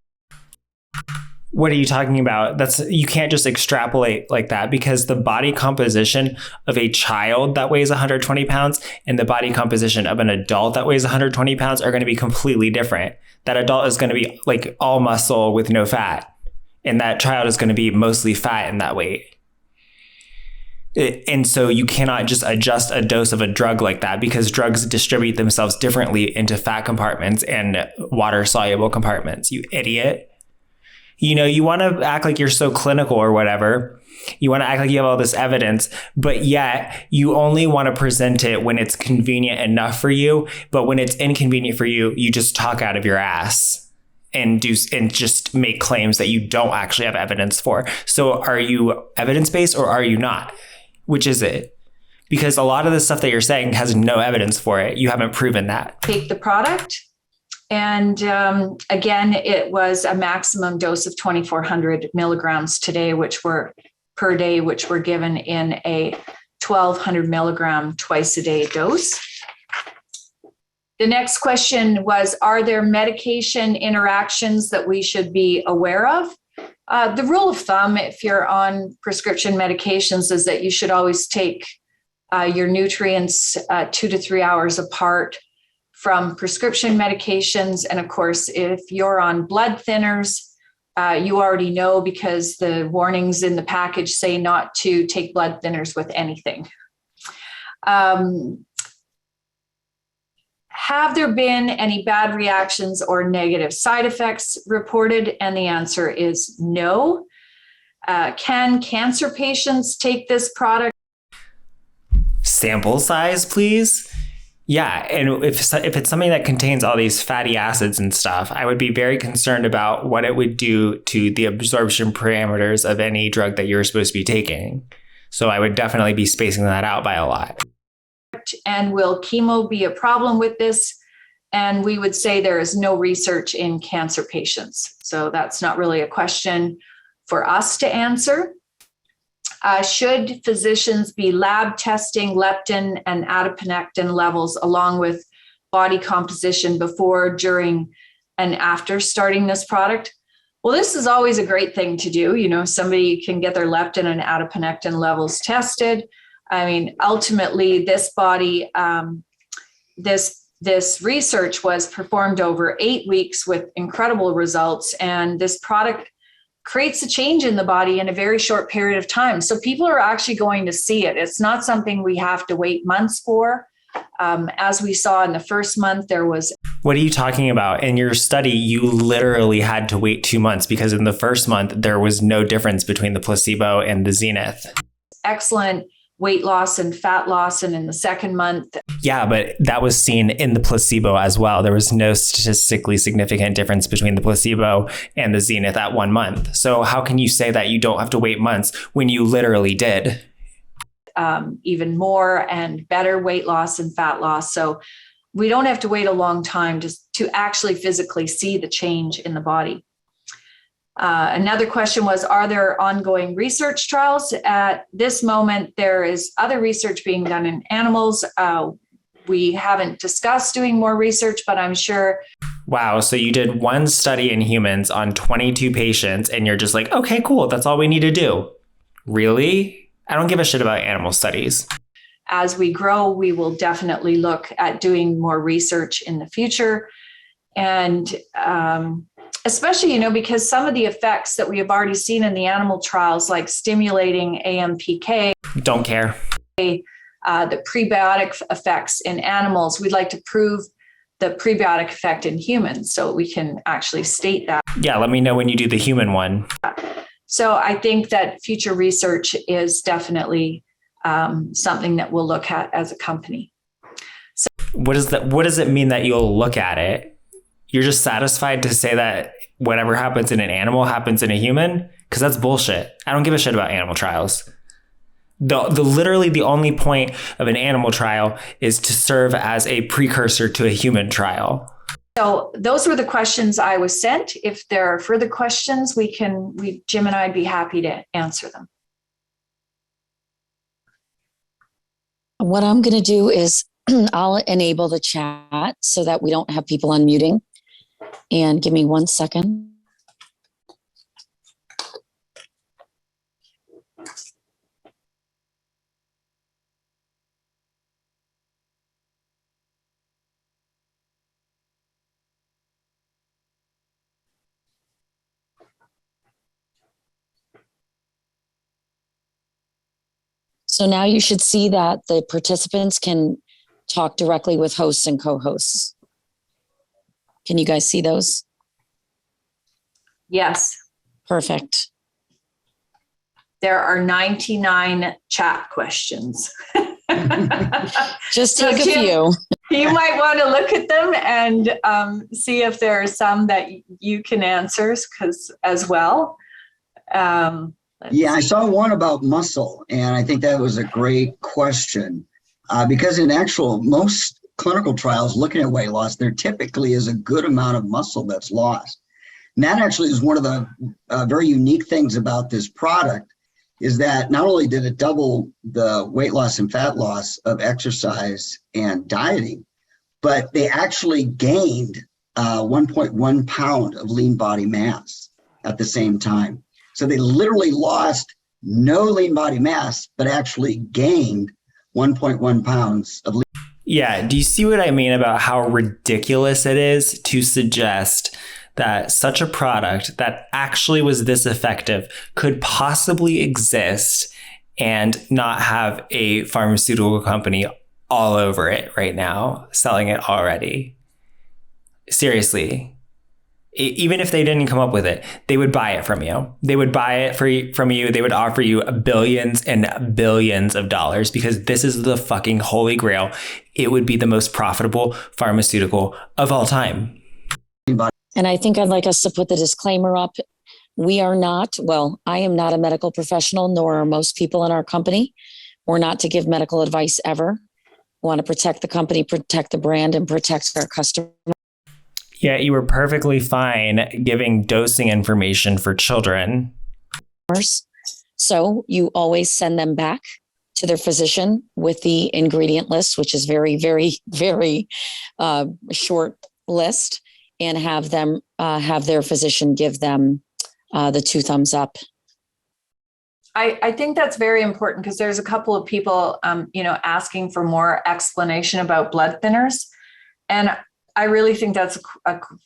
What are you talking about? You can't just extrapolate like that, because the body composition of a child that weighs 120 pounds and the body composition of an adult that weighs 120 pounds are going to be completely different. That adult is going to be like all muscle with no fat, and that child is going to be mostly fat in that weight. And so you cannot just adjust a dose of a drug like that, because drugs distribute themselves differently into fat compartments and water soluble compartments, you idiot. You want to act like you're so clinical or whatever. You want to act like you have all this evidence, but yet you only want to present it when it's convenient enough for you. But when it's inconvenient for you, you just talk out of your ass and just make claims that you don't actually have evidence for. So are you evidence-based or are you not? Which is it? Because a lot of the stuff that you're saying has no evidence for it. You haven't proven that. Take the product. And again, it was a maximum dose of 2,400 milligrams per day, which were given in a 1,200 milligram twice a day dose. The next question was, are there medication interactions that we should be aware of? The rule of thumb, if you're on prescription medications, is that you should always take your nutrients 2 to 3 hours apart from prescription medications. And of course, if you're on blood thinners, You already know because the warnings in the package say not to take blood thinners with anything. Have there been any bad reactions or negative side effects reported? And the answer is no. Can cancer patients take this product? Sample size, please. Yeah, and if it's something that contains all these fatty acids and stuff, I would be very concerned about what it would do to the absorption parameters of any drug that you're supposed to be taking. So I would definitely be spacing that out by a lot. And will chemo be a problem with this? And we would say there is no research in cancer patients. So that's not really a question for us to answer. Should physicians be lab testing leptin and adiponectin levels along with body composition before, during, and after starting this product? Well, this is always a great thing to do. You know, somebody can get their leptin and adiponectin levels tested. I mean, ultimately, this body, this research was performed over 8 weeks with incredible results, and this product creates a change in the body in a very short period of time. So people are actually going to see it. It's not something we have to wait months for. As we saw in the first month, there was... What are you talking about? In your study, you literally had to wait 2 months because in the first month, there was no difference between the placebo and the Zenith. Excellent weight loss and fat loss. And in the second month... Yeah, but that was seen in the placebo as well. There was no statistically significant difference between the placebo and the Zenith at 1 month. So how can you say that you don't have to wait months when you literally did? Even more and better weight loss and fat loss. So we don't have to wait a long time to actually physically see the change in the body. Another question was, are there ongoing research trials? At this moment, there is other research being done in animals. We haven't discussed doing more research, but I'm sure. Wow. So you did one study in humans on 22 patients and you're just like, okay, cool. That's all we need to do. Really? I don't give a shit about animal studies. As we grow, we will definitely look at doing more research in the future. And especially, you know, because some of the effects that we have already seen in the animal trials, like stimulating AMPK. Don't care. The prebiotic effects in animals, we'd like to prove the prebiotic effect in humans so we can actually state that. Yeah, let me know when you do the human one. So I think that future research is definitely something that we'll look at as a company. So, what does it mean that you'll look at it? You're just satisfied to say that whatever happens in an animal happens in a human? Because that's bullshit. I don't give a shit about animal trials. Literally the only point of an animal trial is to serve as a precursor to a human trial. So those were the questions I was sent. If there are further questions, Jim and I'd be happy to answer them. What I'm going to do is I'll enable the chat so that we don't have people unmuting. And give me 1 second. So now you should see that the participants can talk directly with hosts and co-hosts. Can you guys see those? Yes. Perfect. There are 99 chat questions. Just take a few. You might want to look at them and see if there are some that you can answer as well. I saw one about muscle, and I think that was a great question because in most clinical trials looking at weight loss, there typically is a good amount of muscle that's lost. And that actually is one of the very unique things about this product is that not only did it double the weight loss and fat loss of exercise and dieting, but they actually gained 1.1 pound of lean body mass at the same time. So they literally lost no lean body mass, but actually gained 1.1 pounds of lean. Yeah. Do you see what I mean about how ridiculous it is to suggest that such a product that actually was this effective could possibly exist and not have a pharmaceutical company all over it right now, selling it already. Seriously. Even if they didn't come up with it, they would buy it from you. They would buy it from you. They would offer you billions and billions of dollars because this is the fucking holy grail. It would be the most profitable pharmaceutical of all time. And I think I'd like us to put the disclaimer up. We are not, well, I am not a medical professional, nor are most people in our company. We're not to give medical advice ever. We want to protect the company, protect the brand, and protect our customers. Yeah, you were perfectly fine giving dosing information for children. So you always send them back to their physician with the ingredient list, which is very, very, very short list, and have them have their physician give them the 2 thumbs up. I think that's very important because there's a couple of people, asking for more explanation about blood thinners. And I really think that's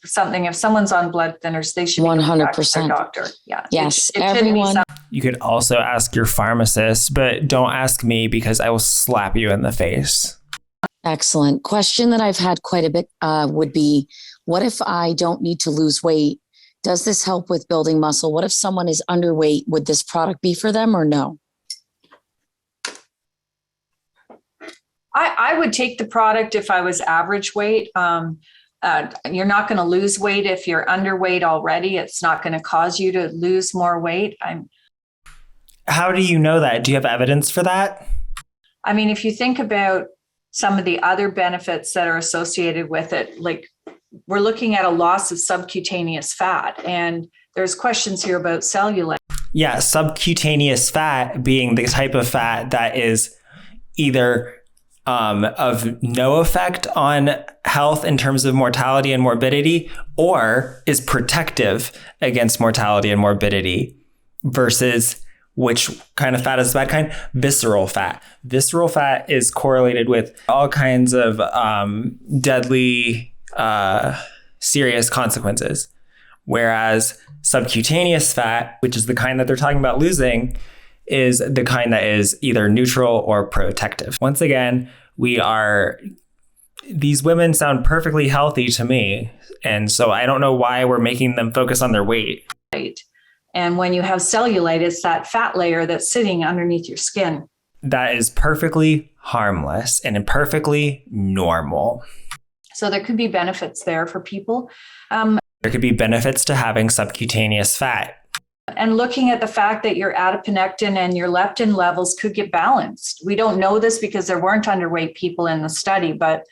something, if someone's on blood thinners, they should be 100% their doctor. Yeah. Yes, everyone. You could also ask your pharmacist, but don't ask me because I will slap you in the face. Excellent. Question that I've had quite a bit would be, what if I don't need to lose weight? Does this help with building muscle? What if someone is underweight? Would this product be for them or no? I would take the product if I was average weight. You're not going to lose weight if you're underweight already. It's not going to cause you to lose more weight. How do you know that? Do you have evidence for that? I mean, if you think about some of the other benefits that are associated with it, like we're looking at a loss of subcutaneous fat, and there's questions here about cellulite. Yeah, subcutaneous fat being the type of fat that is either of no effect on health in terms of mortality and morbidity, or is protective against mortality and morbidity, versus which kind of fat is the bad kind? Visceral fat. Visceral fat is correlated with all kinds of deadly, serious consequences. Whereas subcutaneous fat, which is the kind that they're talking about losing, is the kind that is either neutral or protective. Once again, these women sound perfectly healthy to me. And so I don't know why we're making them focus on their weight. Right. And when you have cellulite, it's that fat layer that's sitting underneath your skin. That is perfectly harmless and perfectly normal. So there could be benefits there for people. There could be benefits to having subcutaneous fat. And looking at the fact that your adiponectin and your leptin levels could get balanced. We don't know this because there weren't underweight people in the study, but,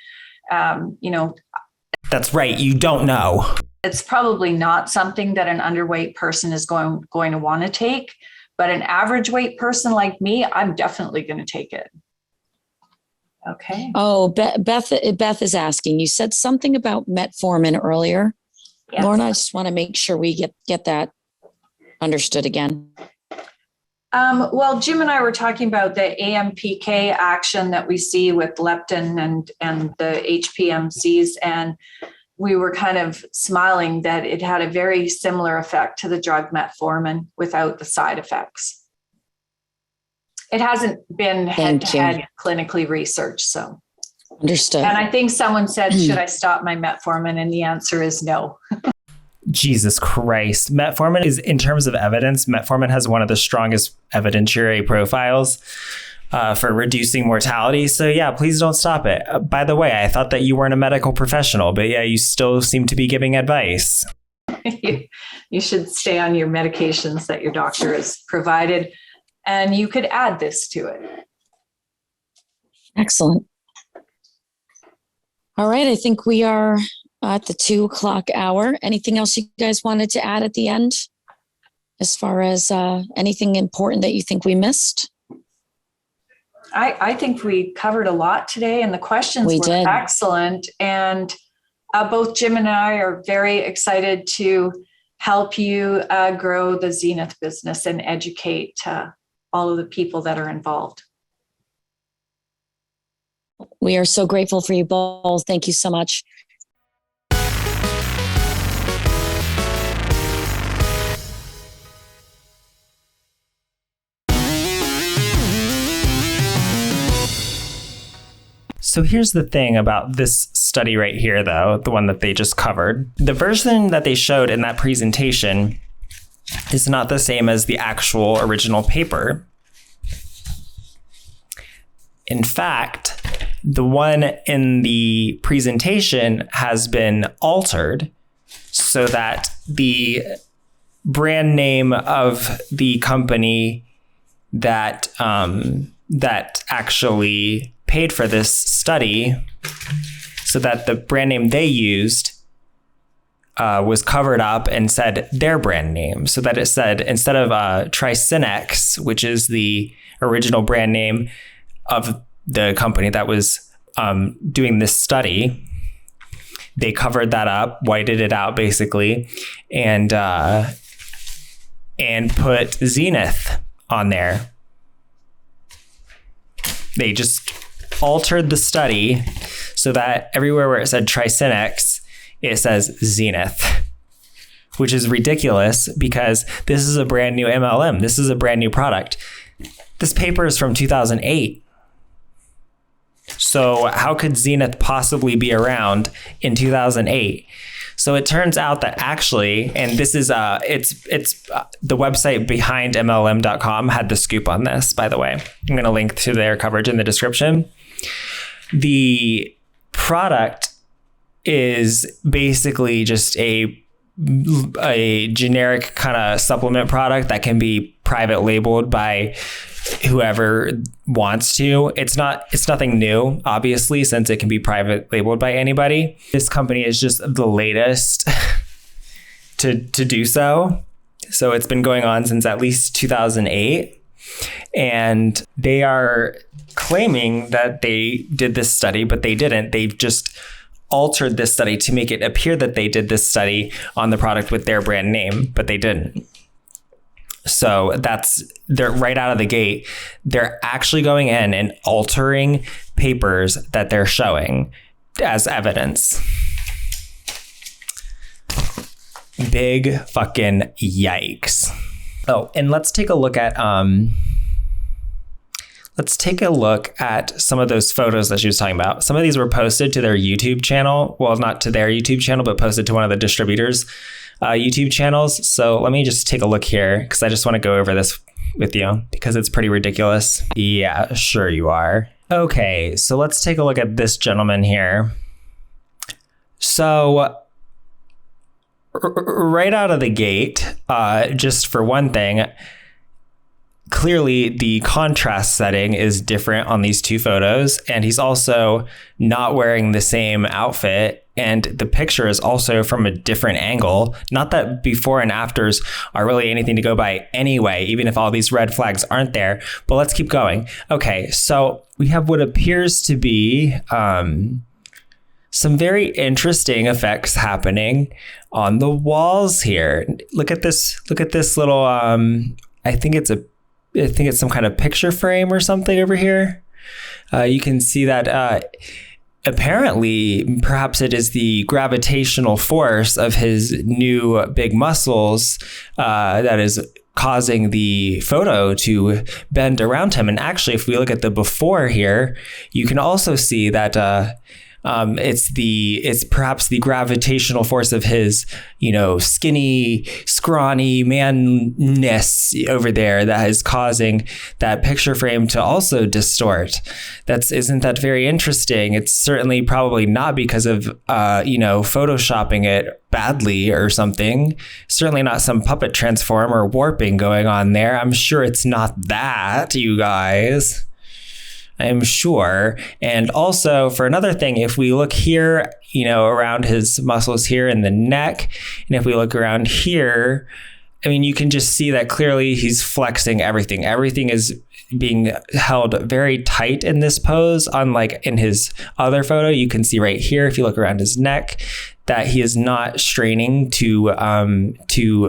That's right. You don't know. It's probably not something that an underweight person is going to want to take, but an average weight person like me, I'm definitely going to take it. Okay. Oh, Beth is asking, you said something about metformin earlier. Yes. Lauren, I just want to make sure we get that understood again. Well, Jim and I were talking about the AMPK action that we see with leptin and the HPMCs, and we were kind of smiling that it had a very similar effect to the drug metformin without the side effects. It hasn't been head-to-head clinically researched, so. Understood. And I think someone said, should I stop my metformin? And the answer is no. Jesus Christ. Metformin is, in terms of evidence, metformin has one of the strongest evidentiary profiles for reducing mortality. So yeah, please don't stop it. By the way, I thought that you weren't a medical professional, but yeah, you still seem to be giving advice. You should stay on your medications that your doctor has provided, and you could add this to it. Excellent. All right, I think we are at the 2:00 hour. Anything else you guys wanted to add at the end as far as anything important that you think we missed? I think we covered a lot today, and the questions were excellent. And both Jim and I are very excited to help you grow the Zenith business and educate all of the people that are involved. We are so grateful for you both. Thank you so much. So here's the thing about this study right here, though, the one that they just covered. The version that they showed in that presentation is not the same as the actual original paper. In fact, the one in the presentation has been altered so that the brand name of the company that that actually paid for this study, so that the brand name they used was covered up and said their brand name, so that it said, instead of Trashy, which is the original brand name of the company that was doing this study, they covered that up, whited it out basically, and put Zenith on there. They just altered the study so that everywhere where it said Trashy, it says Zenith, which is ridiculous because this is a brand new MLM. This is a brand new product. This paper is from 2008. So how could Zenith possibly be around in 2008? So it turns out that actually, and this is it's the website behind MLM.com had the scoop on this, by the way. I'm going to link to their coverage in the description. The product is basically just a generic kind of supplement product that can be private labeled by whoever wants to. It's nothing new, obviously, since it can be private labeled by anybody. This company is just the latest to do so. So it's been going on since at least 2008. And they are claiming that they did this study, but they didn't. They've just altered this study to make it appear that they did this study on the product with their brand name, but they didn't. So they're right out of the gate. They're actually going in and altering papers that they're showing as evidence. Big fucking yikes. Oh, and let's take a look at some of those photos that she was talking about. Some of these were posted to their YouTube channel. Well, not to their YouTube channel, but posted to one of the distributors' YouTube channels. So let me just take a look here because I just want to go over this with you because it's pretty ridiculous. Yeah, sure you are. Okay, so let's take a look at this gentleman here. So right out of the gate, just for one thing, clearly the contrast setting is different on these two photos, and he's also not wearing the same outfit, and the picture is also from a different angle. Not that before and afters are really anything to go by anyway, even if all these red flags aren't there, but let's keep going. Okay, so we have what appears to be some very interesting effects happening on the walls here. Look at this little I think it's some kind of picture frame or something over here. You can see that apparently perhaps it is the gravitational force of his new big muscles that is causing the photo to bend around him. And actually, if we look at the before here, you can also see that it's perhaps the gravitational force of his, skinny, scrawny manness over there that is causing that picture frame to also distort. Isn't that very interesting? It's certainly probably not because of, photoshopping it badly or something. Certainly not some puppet transform or warping going on there. I'm sure it's not that, you guys. I'm sure. And also for another thing, if we look here, around his muscles here in the neck, and if we look around here, I mean, you can just see that clearly he's flexing everything. Everything is being held very tight in this pose, unlike in his other photo. You can see right here, if you look around his neck, that he is not straining to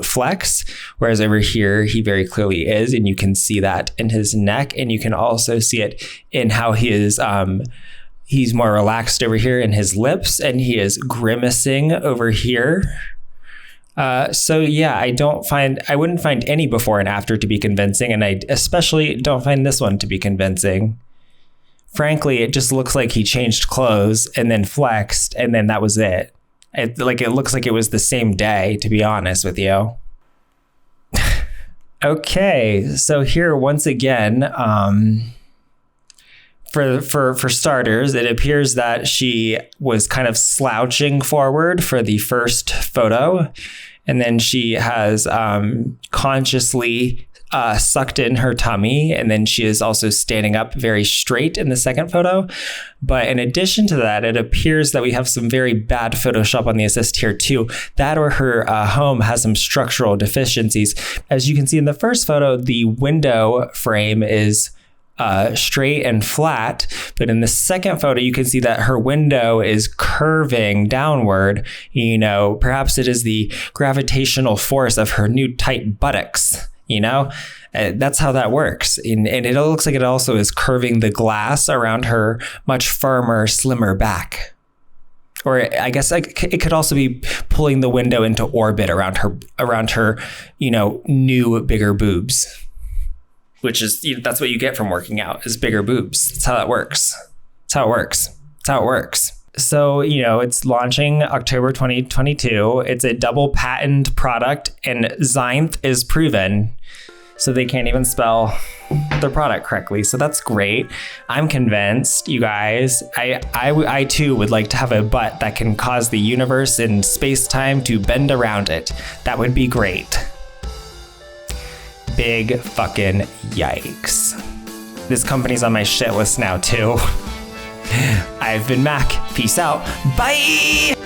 flex, whereas over here he very clearly is, and you can see that in his neck, and you can also see it in how he is he's more relaxed over here in his lips, and he is grimacing over here. So yeah, I wouldn't find any before and after to be convincing, and I especially don't find this one to be convincing. frankly, it just looks like he changed clothes and then flexed, and then that was it. It looks like it was the same day, to be honest with you. Okay, so here once again, for starters, it appears that she was kind of slouching forward for the first photo, and then she has consciously sucked in her tummy, and then she is also standing up very straight in the second photo. But in addition to that, it appears that we have some very bad Photoshop on the assist here too. That or her home has some structural deficiencies. As you can see in the first photo, the window frame is straight and flat, but in the second photo you can see that her window is curving downward. Perhaps it is the gravitational force of her new tight buttocks. That's how that works. And it looks like it also is curving the glass around her much firmer, slimmer back. Or I guess it could also be pulling the window into orbit around her, new bigger boobs, which is, that's what you get from working out, is bigger boobs. That's how that works. That's how it works. So, it's launching October 2022. It's a double patent product, and Xynth is proven. So they can't even spell their product correctly. So that's great. I'm convinced, you guys. I too would like to have a butt that can cause the universe and space-time to bend around it. That would be great. Big fucking yikes. This company's on my shit list now too. I've been Mac. Peace out. Bye!